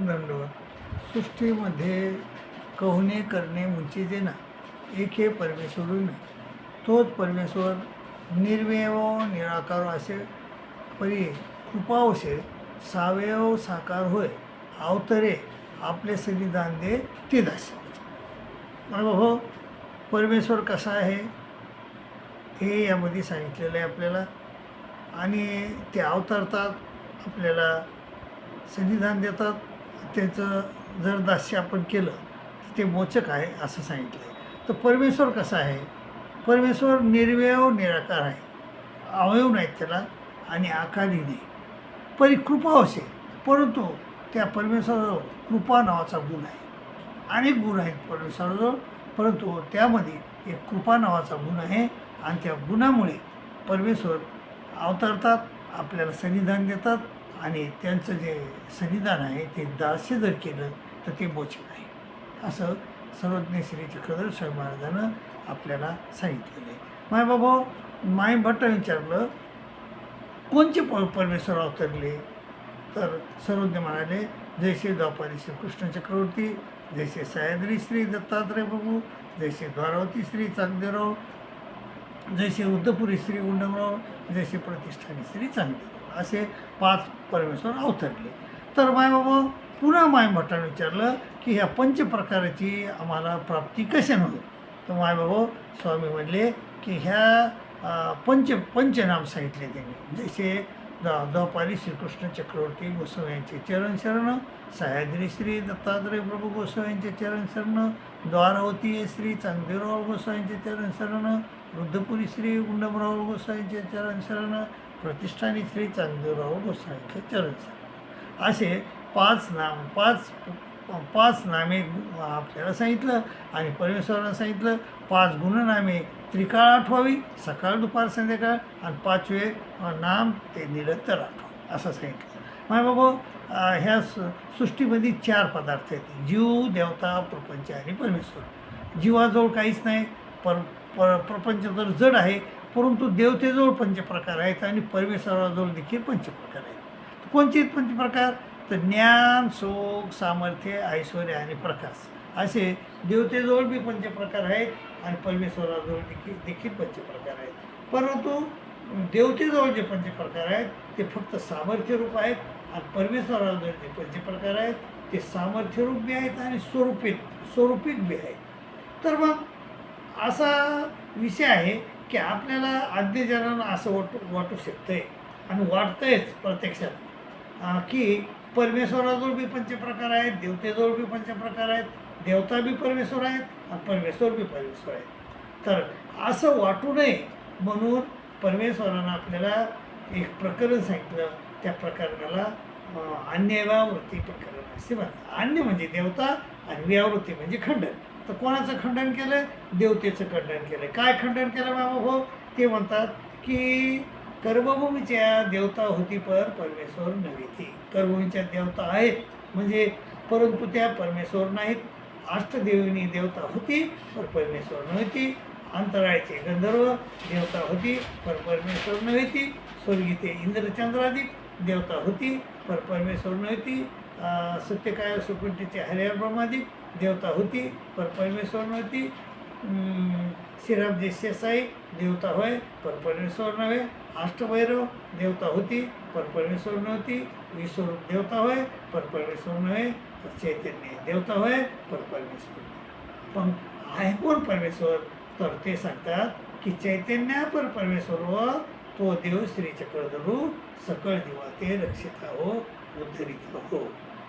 दंडवत सृष्टीमध्ये कहुने करणे मुंची ना एक हे परमेश्वरून तोच परमेश्वर निर्वयव निराकार असे परी कृपावशे सावयव साकार होय अवतरे आपले संविधान दे ते दासे. मग हो परमेश्वर कसा आहे हे यामध्ये सांगितलेलं आहे आपल्याला. आणि ते अवतरतात, आपल्याला संविधान देतात. त्याचं जर दास्य आपण केलं तर ते मोचक आहे असं सांगितलं आहे. तर परमेश्वर कसा आहे? परमेश्वर निर्वयव निराकार आहे, अवयव नाहीत त्याला आणि आकारही नाही. परिकृपा असे, परंतु त्या परमेश्वराजवळ कृपा नावाचा गुण आहे. अनेक गुण आहेत परमेश्वराजवळ, परंतु त्यामध्ये एक कृपा नावाचा गुण आहे. आणि त्या गुणामुळे परमेश्वर अवतरतात, आपल्याला संविधान देतात. आणि त्यांचं जे संविधान आहे ते दास्य जर केलं तर ते मोचक आहे असं सर्वज्ञ श्री चक्रधर स्वामी महाराजांनं आपल्याला सांगितलेलं आहे. माय बाबा माय भट्ट विचारलं कोणचे परमेश्वर अवतरले, तर सर्वज्ञ म्हणाले जैसे द्वापारी श्रीकृष्ण चक्रवर्ती, जैसे सह्याद्री श्री दत्तात्रय प्रभू, जैसे द्वारावती श्री चांगदेवराव, जैसे उद्धपुरी श्री गुंडमराव, जैसे प्रतिष्ठानी श्री चांगदेवराव, असे 5 परमेश्वर अवतरले. तर मायबाबा पुन्हा मायभट्टानं विचारलं की ह्या पंचप्रकाराची आम्हाला प्राप्ती कशानं होईल. तर मायबाबा स्वामी म्हणले की ह्या पंचनाम सांगितले त्यांनी. जैसे द्वापारी श्रीकृष्ण चक्रवर्ती गोस्वामी यांचे चरण शरण, सह्याद्री श्री दत्तात्रय प्रभू गोस्वामी यांचे चरण शरण, द्वारावती श्री चांगदेवराव गोस्वामी यांचे चरण शरण, रुद्रपुरी श्री गुंडमराव गोस्वामी यांचे चरण शरण, प्रतिष्ठानी श्री चांगदेवराव गोस्वामी यांचे चरण शरण, असे 5 नामे आपल्याला सांगितलं. आणि परमेश्वरानं सांगितलं 5 गुणनामे त्रिकाळ आठवावी, सकाळ दुपार संध्याकाळ, आणि 5वे नाम ते निरंतर आठवावं असं सांगितलं. माय बाबा ह्या सृष्टीमध्ये 4 पदार्थ आहेत: जीव, देवता, प्रपंच आणि परमेश्वर. जीवाजवळ काहीच नाही, प्रपंच तर जड आहे, परंतु देवतेजवळ पंचप्रकार आहेत आणि परमेश्वराजवळ देखील पंचप्रकार आहेत. कोणते पंचप्रकार? तर ज्ञान, सुख, सामर्थ्य, ऐश्वर्य आणि प्रकाश, असे देवतेजवळ बी पंचप्रकार आहेत आणि परमेश्वराजवळ देखील पंचप्रकार आहेत. परंतु देवतेजवळ जे पंचप्रकार आहेत ते फक्त सामर्थ्यरूप आहेत आणि परमेश्वराजवळ जे पंचप्रकार आहेत ते सामर्थ्यरूप बी आहेत आणि स्वरूपिक बी आहेत. तर मग असा विषय आहे की आपल्याला आद्यजनानं असं वाटू शकतं आहे आणि वाटतंयच प्रत्यक्षात की परमेश्वराजवळ बी पंचप्रकार आहेत, देवतेजवळ बी पंचप्रकार आहेत, देवता बी परमेश्वर आहेत आणि परमेश्वर बी परमेश्वर आहेत. तर असं वाटू नये म्हणून परमेश्वरानं आपल्याला एक प्रकरण सांगितलं. त्या प्रकरणाला अन्यव्यावृत्ती प्रकरण असे म्हणतात. अन्य म्हणजे देवता आणि व्यावृत्ती म्हणजे खंडन. तर कोणाचं खंडन केलं? देवतेचं खंडन केलं. काय खंडन केलं बाबा? हो, ते म्हणतात की कर्मभूमीच्या देवता होती पर परमेश्वर नव्हे ती. कर्मभूमीच्या देवता आहेत म्हणजे, परंतु त्या परमेश्वर नाहीत. अष्टदेविनी देवता होती पर परमेश्वर नव्हती. अंतराळचे गंधर्व देवता होती पर परमेश्वर नव्हती. स्वर्गीते इंद्रचंद्रादिक देवता होती पर परमेश्वर नव्हती. सत्यकाय सुकुंठीचे हरिहर ब्रह्मादिक देवता होती पर परमेश्वर नव्हती. श्रीराम देसाई देवता होय पर परमेश्वर नव्हे. अष्टभैरव देवता होती पर परमेश्वर नव्हती. विश्वरूप देवता होय पर परमेश्वर नव्हे. चैतन्य देवता होय पर परमेश्वर. पण आहे कोण परमेश्वर? तर ते सांगतात की चैतन्य पर परमेश्वर व तो देव श्री चक्रधरू सकळ जीवा ते रक्षिता हो उद्धरित हो.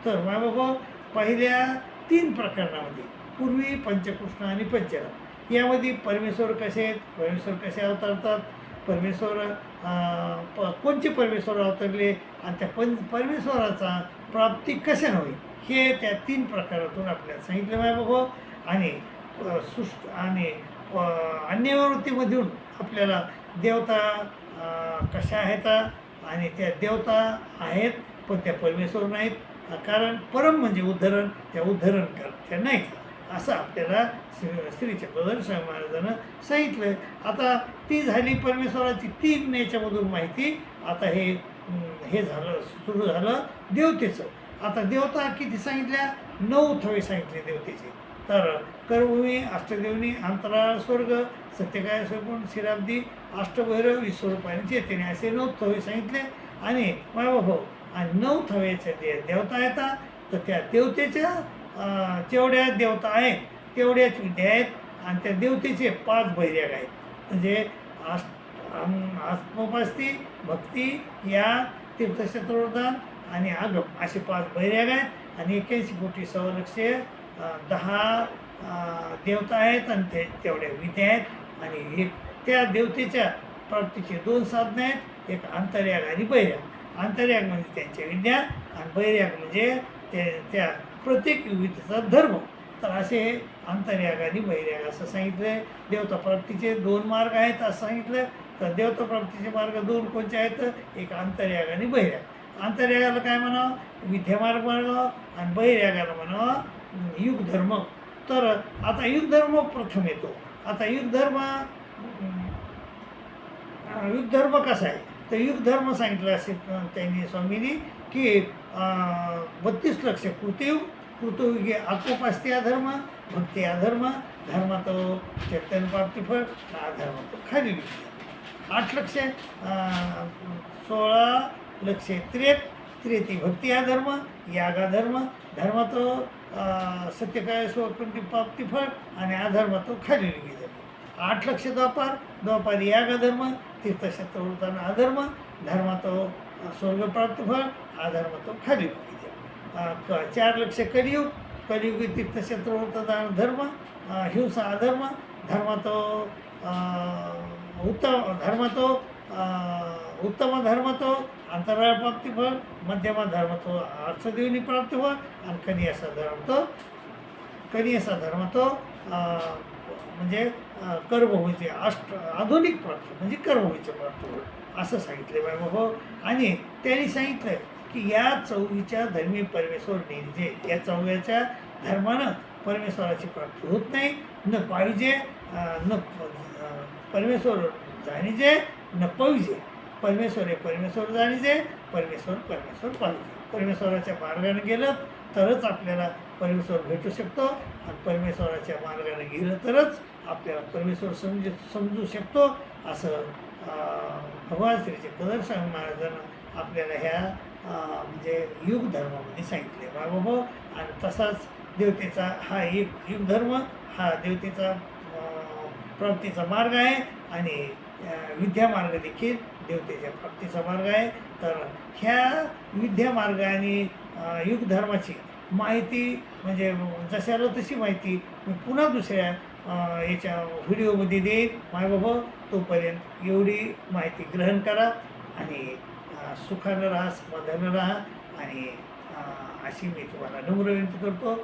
तर बाबा पहिल्या 3 प्रकरणामध्ये पूर्वी पंचकृष्ण आणि पंचनाम यामध्ये परमेश्वर कसे आहेत, परमेश्वर कसे अवतरतात, परमेश्वर कोणते परमेश्वर अवतरले आणि त्या परमेश्वराचा प्राप्ती कशाने होईल हे त्या 3 प्रकारातून आपल्याला सांगितलं आहे बाबा. आणि आणि अन्यवृत्तीमधून आपल्याला देवता कशा आहेत आणि त्या देवता आहेत पण त्या परमेश्वर नाहीत. कारण परम म्हणजे उद्धरण, त्या उद्धरण त्या नाहीत असं आपल्याला श्री चक्रधर स्वामी महाराजांनं सांगितलं. आता ती झाली परमेश्वराची 3 याच्यामधून माहिती. आता हे झालं, सुरू झालं देवतेचं. आता देवता किती सांगितल्या? 9 थवे सांगितले देवतेचे. तर कर्मभूमी, अष्टदेवनी, अंतराळ, स्वर्ग, सत्यकाय, स्वयंपूर्ण, शिराब्दी, अष्टभैरव, विश्वरूपाने, चेतने असे 9 थवे सांगितले. आणि मायबाभाऊ आणि 9 थव्याच्या देवता येतात. तर त्या देवतेच्या जेवढ्या देवता आहेत तेवढ्याच विद्या आहेत. आणि त्या देवतेचे 5 बैर्याग आहेत. म्हणजे आत्मोपास्ती, भक्ती, या तीर्थक्षेत्रवरदान आणि आगम असे 5 बैर्याग आहेत. आणि 81 कोटी 1,610 देवता आहेत आणि तेवढ्या विद्या आहेत. आणि त्या देवतेच्या प्राप्तीचे 2 साधनं आहेत, एक अंतर्याग आणि बैर्याग. अंतर्याग म्हणजे त्यांच्या विद्या आणि बैर्याग म्हणजे त्या प्रत्येक विधीचा धर्म. तर असे अंतर्याग आणि बैर्याग असं सांगितलं. देवता प्राप्तीचे 2 मार्ग आहेत असं सांगितलं. तर देवता प्राप्तीचे मार्ग 2 कोणते आहेत? एक अंतर्याग आणि बैर्याग. अंतर्यागाला काय म्हणावं? विद्यामार्ग म्हणावं आणि बैर्यागाला म्हणावं युगधर्म. तर आता युगधर्म प्रथम येतो. आता युगधर्म कसा आहे? तर युगधर्म सांगितलं असे त्यांनी स्वामींनी की 32 लक्ष कृतयुगे आत्मोपास्ती अधर्म, भक्ती अधर्म, धर्म तो चैतन्य प्राप्तिफळ, अधर्म तो खाली विद्या. 8 लक्ष 16 लक्षे त्रेती भक्ती अधर्म, यागाधर्म, धर्म तो सत्यकाय स्वकुंठी प्राप्तिफळ आणि अधर्म तो खाली विद्या. 8 लक्ष द्वापारी यागाधर्म, तीर्थक्षेत्रवृत्तान अधर्म, धर्म तो स्वर्गप्राप्तिफळ, अधर्म तो खाली विद्या. 4 लक्ष कलियुगी तीर्थक्षेत्रवृत्तान धर्म, हिंसा अधर्म, धर्म तो उत्तम धर्म तो अंतराळ प्राप्तिफळ, मध्यम धर्म तो अर्थदेवनी प्राप्तिफळ आणि कनियसा धर्म तो म्हणजे कर्मभूमीचे आधुनिक प्राप्ती म्हणजे कर्मभूमीचे प्राप्तिफळ असं सांगितले बाबा. आणि त्यांनी सांगितलं की या 4च्या धर्मी परमेश्वर निरजे. या 4च्या धर्मानं परमेश्वराची प्राप्ती होत नाही. न पाहिजे न परमेश्वर जाणीजे न पाहिजे. परमेश्वर हे परमेश्वर जाणीजे, परमेश्वर पाहिजे. परमेश्वराच्या मार्गाने गेलं तरच आपल्याला परमेश्वर भेटू शकतो आणि परमेश्वराच्या मार्गाने गेलं तरच आपल्याला परमेश्वर समजू शकतो असं भगवान श्री चक्रधर स्वामी महाराजांना आपल्याला ह्या म्हणजे युग धर्मामध्ये सांगितले बाबा. आणि तसाच देवतेचा हा एक युग धर्म हा देवतेचा प्राप्तीचा मार्ग आहे आणि विद्यामार्ग देखील देवतेच्या प्राप्तीचा मार्ग आहे. तर ह्या विद्यामार्ग आणि युग धर्माची माहिती म्हणजे जशाला तशी माहिती मी पुन्हा दुसऱ्या याच्या व्हिडिओमध्ये देईन मायबाबा. तोपर्यंत एवढी माहिती ग्रहण करा आणि सुखानं राहा, समाधानं राहा. आणि अशी मी तुम्हाला नम्र विनंती करतो.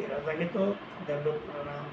रजा घेतो. दंडोत प्रणाम.